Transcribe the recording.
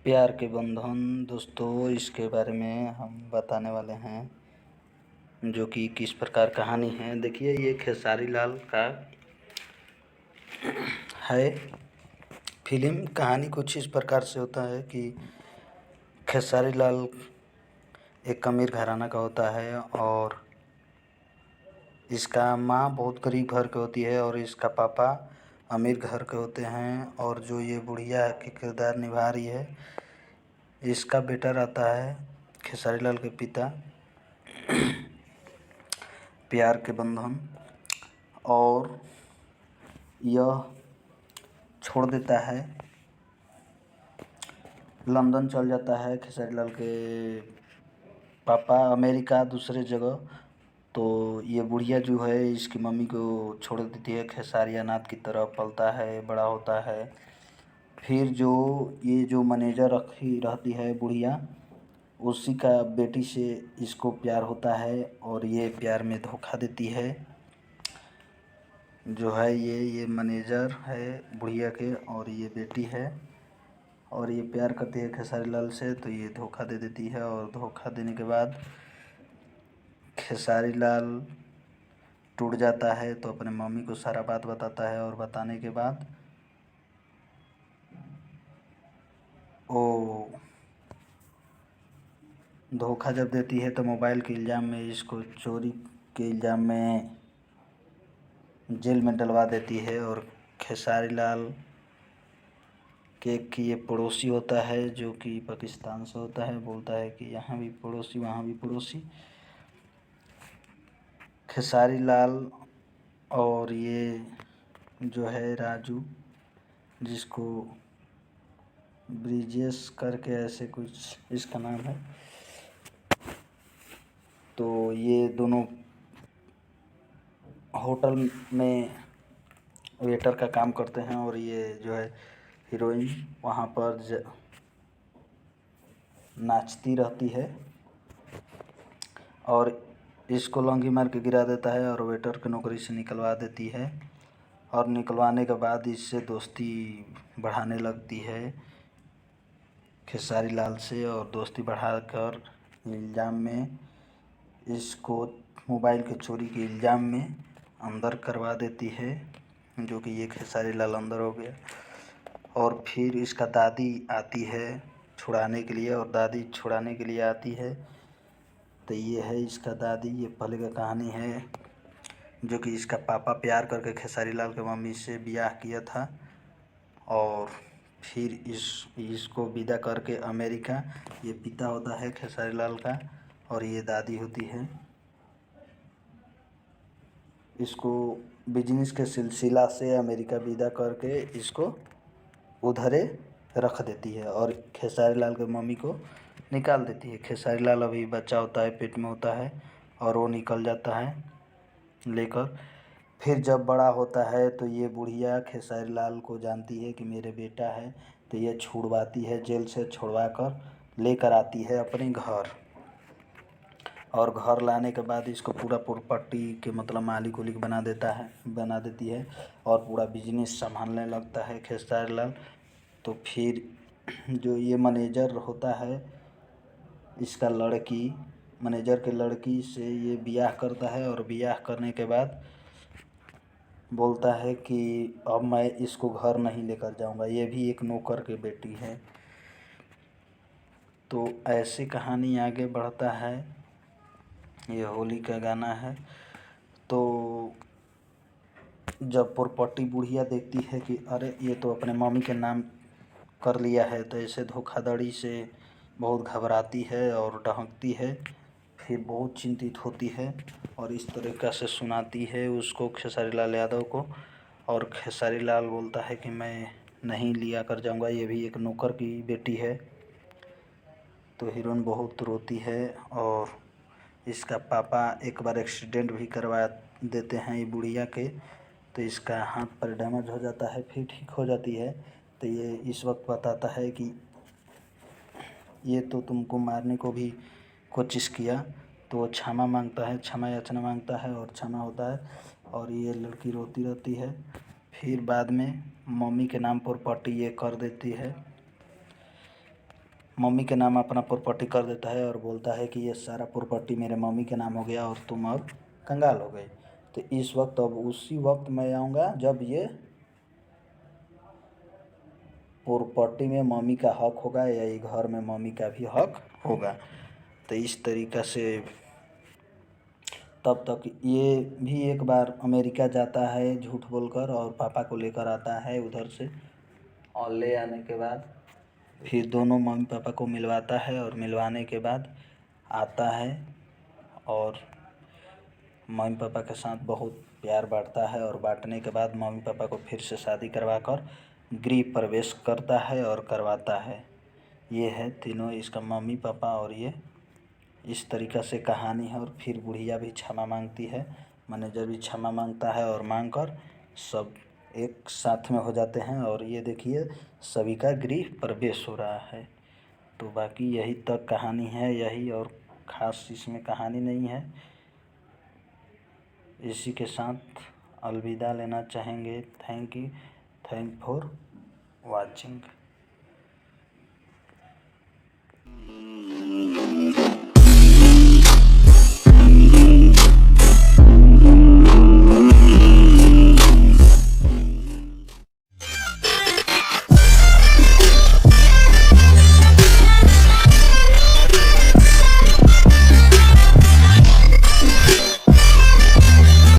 प्यार के बंधन दोस्तों, इसके बारे में हम बताने वाले हैं, जो कि किस प्रकार कहानी है। देखिए, ये खेसारी लाल का है। फिल्म कहानी कुछ इस प्रकार से होता है कि खेसारी लाल एक अमीर घराना का होता है और इसका माँ बहुत गरीब घर की होती है और इसका पापा अमीर घर के होते हैं। और जो ये बुढ़िया की किरदार निभा रही है, इसका बेटा रहता है खेसारी लाल के पिता प्यार के बंधन, और यह छोड़ देता है, लंदन चल जाता है खेसारी लाल के पापा, अमेरिका दूसरे जगह। तो ये बुढ़िया जो है इसकी मम्मी को छोड़ देती है, खेसारी अनाथ की तरह पलता है, बड़ा होता है। फिर जो मैनेजर रखी रहती है बुढ़िया, उसी का बेटी से इसको प्यार होता है और ये प्यार में धोखा देती है। जो है ये मैनेजर है बुढ़िया के और ये बेटी है, और ये प्यार करती है खेसारी लाल से, तो ये धोखा दे देती है। और धोखा देने के बाद खेसारी लाल टूट जाता है, तो अपने मम्मी को सारा बात बताता है। और बताने के बाद वो धोखा जब देती है तो मोबाइल के इल्ज़ाम में, इसको चोरी के इल्ज़ाम में जेल में डलवा देती है। और खेसारी लाल के ये पड़ोसी होता है, जो कि पाकिस्तान से होता है, बोलता है कि यहाँ भी पड़ोसी वहाँ भी पड़ोसी। खेसारी लाल और ये जो है राजू, जिसको ब्रिजेश करके ऐसे कुछ इसका नाम है, तो ये दोनों होटल में वेटर का काम करते हैं। और ये जो है हीरोइन वहाँ पर नाचती रहती है और इसको लंगी मार के गिरा देता है और वेटर की नौकरी से निकलवा देती है। और निकलवाने के बाद इससे दोस्ती बढ़ाने लगती है खेसारी लाल से, और दोस्ती बढ़ाकर इल्ज़ाम में इसको मोबाइल के चोरी के इल्ज़ाम में अंदर करवा देती है, जो कि ये खेसारी लाल अंदर हो गया। और फिर इसका दादी आती है छुड़ाने के लिए, और दादी छुड़ाने के लिए आती है, तो ये है इसका दादी। ये पहले का कहानी है, जो कि इसका पापा प्यार करके खेसारी लाल के मम्मी से ब्याह किया था, और फिर इसको विदा करके अमेरिका, ये पिता होता है खेसारी लाल का और ये दादी होती है। इसको बिजनेस के सिलसिला से अमेरिका विदा करके इसको उधरे रख देती है और खेसारी लाल के मम्मी को निकाल देती है। खेसारी लाल अभी बच्चा होता है, पेट में होता है, और वो निकल जाता है लेकर। फिर जब बड़ा होता है तो ये बुढ़िया खेसारी लाल को जानती है कि मेरे बेटा है, तो ये छुड़वाती है, जेल से छुड़वा कर लेकर आती है अपने घर। और घर लाने के बाद इसको पूरा प्रॉपर्टी के मतलब मालिक उलिक बना देती है और पूरा बिजनेस संभालने लगता है खेसारी लाल। तो फिर जो ये मैनेजर होता है, इसका लड़की, मैनेजर के लड़की से ये ब्याह करता है, और ब्याह करने के बाद बोलता है कि अब मैं इसको घर नहीं लेकर जाऊंगा, ये भी एक नौकर की बेटी है। तो ऐसी कहानी आगे बढ़ता है। ये होली का गाना है। तो जब प्रॉपर्टी बुढ़िया देखती है कि अरे ये तो अपने मम्मी के नाम कर लिया है, तो ऐसे धोखाधड़ी से बहुत घबराती है और डहकती है। फिर बहुत चिंतित होती है और इस तरीक़ा से सुनाती है उसको, खेसारी लाल यादव को। और खेसारी लाल बोलता है कि मैं नहीं लिया कर जाऊंगा, ये भी एक नौकर की बेटी है। तो हीरोइन बहुत रोती है, और इसका पापा एक बार एक्सीडेंट भी करवा देते हैं ये बुढ़िया के, तो इसका हाथ पर डैमेज हो जाता है, फिर ठीक हो जाती है। तो ये इस वक्त बताता है कि ये तो तुमको मारने को भी कोशिश किया। तो वो क्षमा मांगता है, क्षमा याचना मांगता है और क्षमा होता है, और ये लड़की रोती रहती है। फिर बाद में मम्मी के नाम पर प्रॉपर्टी ये कर देती है। मम्मी के नाम अपना प्रॉपर्टी कर देता है और बोलता है कि ये सारा प्रॉपर्टी मेरे मम्मी के नाम हो गया और तुम अब कंगाल हो गए। तो इस वक्त अब उसी वक्त मैं आऊँगा जब ये प्रॉपर्टी में मम्मी का हक होगा या ये घर में मम्मी का भी हक होगा। तो इस तरीक़ा से तब तक ये भी एक बार अमेरिका जाता है झूठ बोलकर और पापा को लेकर आता है उधर से, और ले आने के बाद फिर दोनों मम्मी पापा को मिलवाता है और मिलवाने के बाद आता है और मम्मी पापा के साथ बहुत प्यार बांटता है और बांटने के बाद मम्मी पापा को फिर से शादी करवा कर गृह प्रवेश करता है और करवाता है। ये है तीनों इसका मम्मी पापा और ये इस तरीक़ा से कहानी है। और फिर बुढ़िया भी क्षमा मांगती है, मैनेजर भी क्षमा मांगता है और मांग कर सब एक साथ में हो जाते हैं और ये देखिए सभी का गृह प्रवेश हो रहा है। तो बाकी यही तक कहानी है, यही और ख़ास इसमें कहानी नहीं है। इसी के साथ अलविदा लेना चाहेंगे। Thank you, thank for watching.